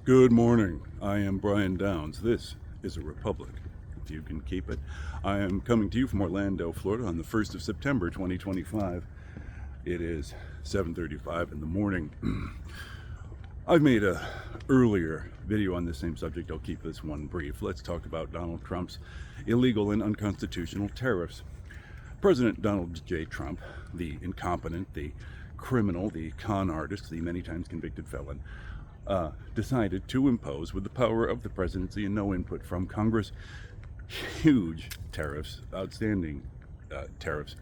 Good morning. I am Brian Downs. This is a republic, if you can keep it. I am coming to you from Orlando, Florida on the 1st of September 2025. It is 7:35 in the morning. I've made a earlier video on this same subject. I'll keep this one brief. Let's talk about Donald Trump's illegal and unconstitutional tariffs. President Donald J. Trump, the incompetent, the criminal, the con artist, the many times convicted felon, decided to impose, with the power of the presidency and no input from Congress, huge tariffs, outstanding tariffs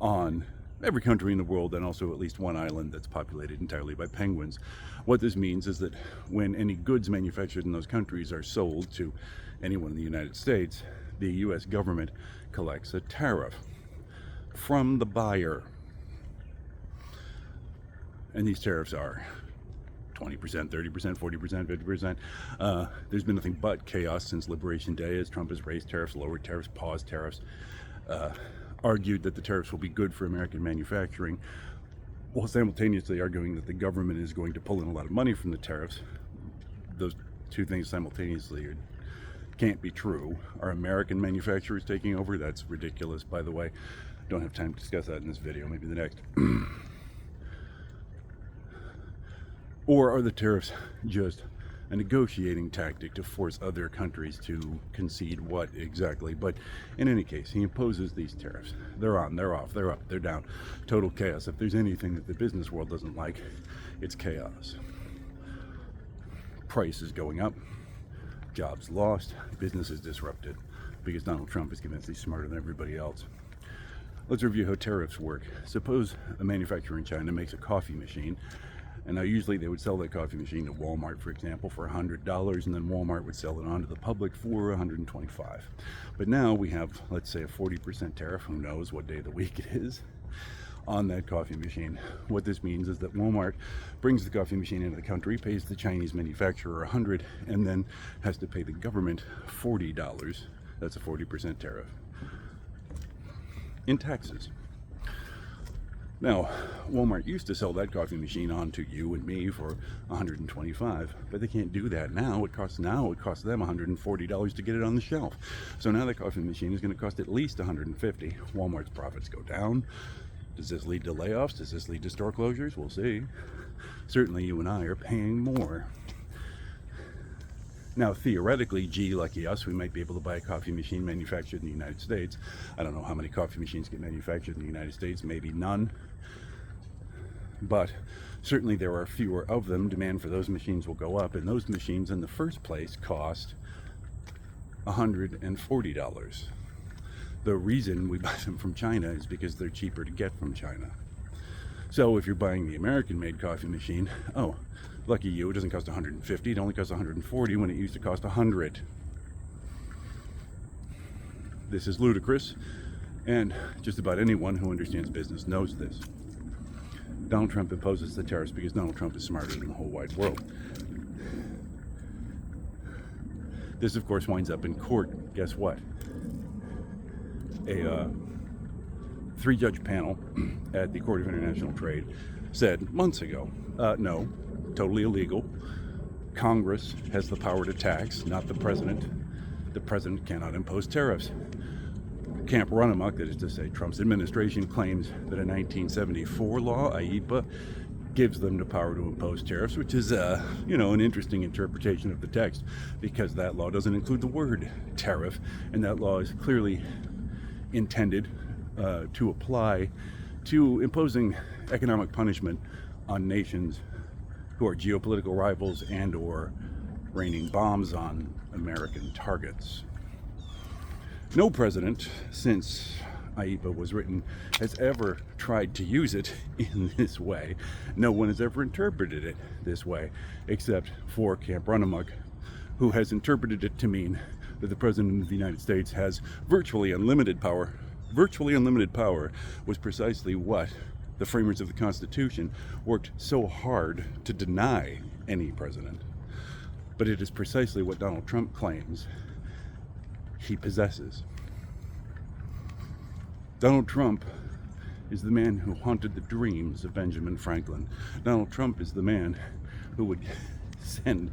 on every country in the world, and also at least one island that's populated entirely by penguins. What this means is that when any goods manufactured in those countries are sold to anyone in the United States, the U.S. government collects a tariff from the buyer. And these tariffs are 20%, 30%, 40%, 50%. There's been nothing but chaos since Liberation Day as Trump has raised tariffs, lowered tariffs, paused tariffs, argued that the tariffs will be good for American manufacturing, while simultaneously arguing that the government is going to pull in a lot of money from the tariffs. Those two things simultaneously can't be true. Are American manufacturers taking over? That's ridiculous, by the way. Don't have time to discuss that in this video, maybe the next. Or are the tariffs just a negotiating tactic to force other countries to concede what exactly? But in any case, he imposes these tariffs. They're on, they're off, they're up, they're down. Total chaos. If there's anything that the business world doesn't like, it's chaos. Price is going up, jobs lost, business is disrupted because Donald Trump is convinced he's smarter than everybody else. Let's review how tariffs work. Suppose a manufacturer in China makes a coffee machine. And now usually they would sell that coffee machine to Walmart, for example, for $100, and then Walmart would sell it on to the public for $125. But now we have, let's say, a 40% tariff, who knows what day of the week it is, on that coffee machine. What this means is that Walmart brings the coffee machine into the country, pays the Chinese manufacturer $100, and then has to pay the government $40. That's a 40% tariff in taxes. Now, Walmart used to sell that coffee machine on to you and me for $125, but they can't do that now. It costs them $140 to get it on the shelf. So now the coffee machine is going to cost at least $150. Walmart's profits go down. Does this lead to layoffs? Does this lead to store closures? We'll see. Certainly you and I are paying more. Now, theoretically, gee, lucky us, we might be able to buy a coffee machine manufactured in the United States. I don't know how many coffee machines get manufactured in the United States, maybe none. But certainly there are fewer of them. Demand for those machines will go up, and those machines in the first place cost $140. The reason we buy them from China is because they're cheaper to get from China. So if you're buying the American-made coffee machine, oh, lucky you, it doesn't cost $150, it only costs $140 when it used to cost $100. This is ludicrous, and just about anyone who understands business knows this. Donald Trump imposes the tariffs because Donald Trump is smarter than the whole wide world. This, of course, winds up in court. Guess what? A three-judge panel at the Court of International Trade said months ago, no, totally illegal. Congress has the power to tax, not the president. The president cannot impose tariffs. Camp run amok, that is to say, Trump's administration claims that a 1974 law, IEPA, gives them the power to impose tariffs, which is, an interesting interpretation of the text, because that law doesn't include the word tariff, and that law is clearly intended to apply to imposing economic punishment on nations who are geopolitical rivals and or raining bombs on American targets. No president since IEPA was written has ever tried to use it in this way. No one has ever interpreted it this way, except for Camp Run Amok, who has interpreted it to mean that the President of the United States has virtually unlimited power. Virtually unlimited power was precisely what the framers of the Constitution worked so hard to deny any president. But it is precisely what Donald Trump claims he possesses. Donald Trump is the man who haunted the dreams of Benjamin Franklin. Donald Trump is the man who would send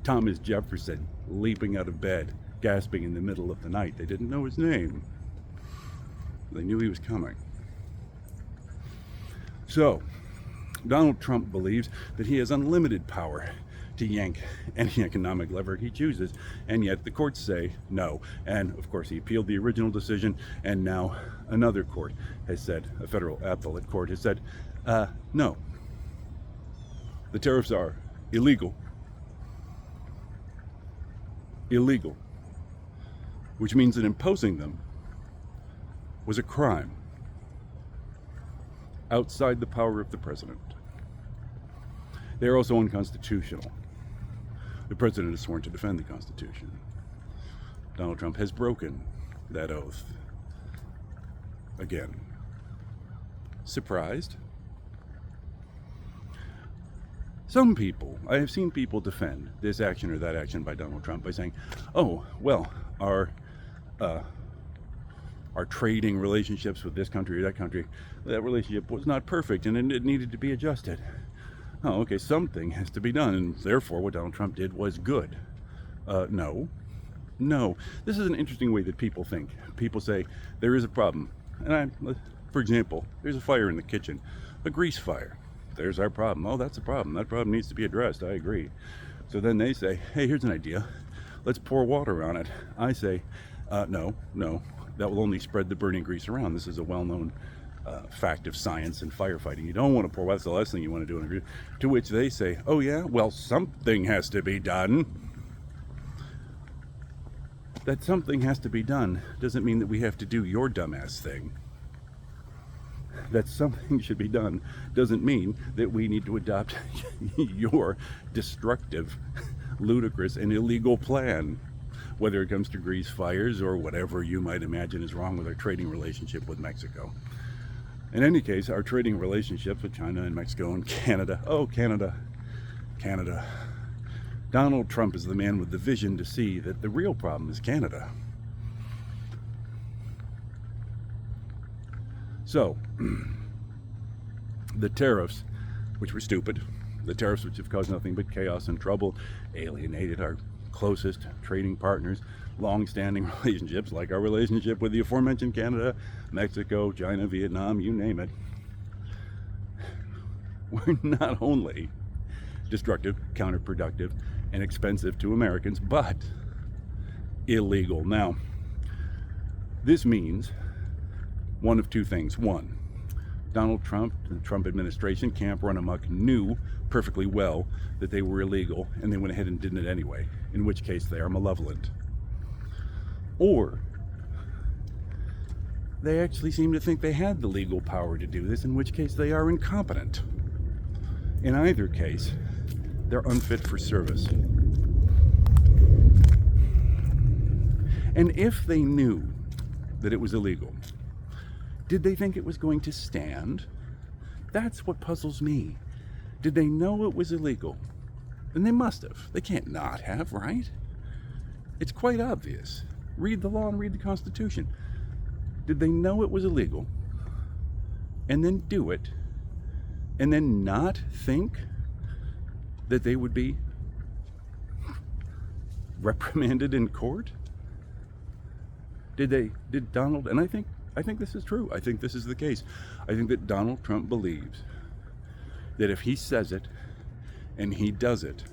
Thomas Jefferson leaping out of bed, gasping in the middle of the night. They didn't know his name. They knew he was coming. So, Donald Trump believes that he has unlimited power to yank any economic lever he chooses, and yet the courts say no. And of course, he appealed the original decision, and now another court has said, a federal appellate court has said, no. The tariffs are illegal. Illegal. Which means that imposing them was a crime outside the power of the president. They are also unconstitutional. The president is sworn to defend the Constitution. Donald Trump has broken that oath. Again. Surprised? Some people, I have seen people defend this action or that action by Donald Trump by saying, oh, well, our trading relationships with this country or that country, that relationship was not perfect and it needed to be adjusted. Oh, okay, something has to be done, and therefore what Donald Trump did was good. No. This is an interesting way that people think. People say, there is a problem. For example, there's a fire in the kitchen, a grease fire. There's our problem. Oh, that's a problem. That problem needs to be addressed. I agree. So then they say, hey, here's an idea. Let's pour water on it. I say, no. That will only spread the burning grease around. This is a well-known fact of science and firefighting. You don't want to pour water. That's the last thing you want to do in a grease. To which they say, oh yeah, well, something has to be done. That something has to be done doesn't mean that we have to do your dumbass thing. That something should be done doesn't mean that we need to adopt your destructive, ludicrous, and illegal plan, whether it comes to grease fires or whatever you might imagine is wrong with our trading relationship with Mexico. In any case, our trading relationships with China and Mexico and Canada. Oh, Canada. Donald Trump is the man with the vision to see that the real problem is Canada. So, the tariffs, which were stupid, the tariffs which have caused nothing but chaos and trouble, alienated our closest trading partners, long-standing relationships like our relationship with the aforementioned Canada, Mexico, China, Vietnam, you name it, were not only destructive, counterproductive, and expensive to Americans, but illegal. Now, this means one of two things. One, Donald Trump, the Trump administration, Camp Run Amok, knew perfectly well that they were illegal, and they went ahead and did it anyway, in which case they are malevolent. Or they actually seem to think they had the legal power to do this, in which case they are incompetent. In either case, they're unfit for service. And if they knew that it was illegal, did they think it was going to stand? That's what puzzles me. Did they know it was illegal? And they must have. They can't not have, right? It's quite obvious. Read the law and read the Constitution. Did they know it was illegal and then do it and then not think that they would be reprimanded in court? Did Donald, and I think this is true. I think this is the case. I think that Donald Trump believes that if he says it and he does it,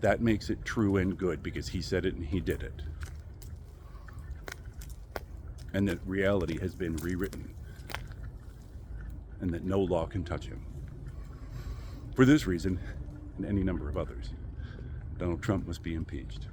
that makes it true and good because he said it and he did it. And that reality has been rewritten and that no law can touch him. For this reason, and any number of others, Donald Trump must be impeached.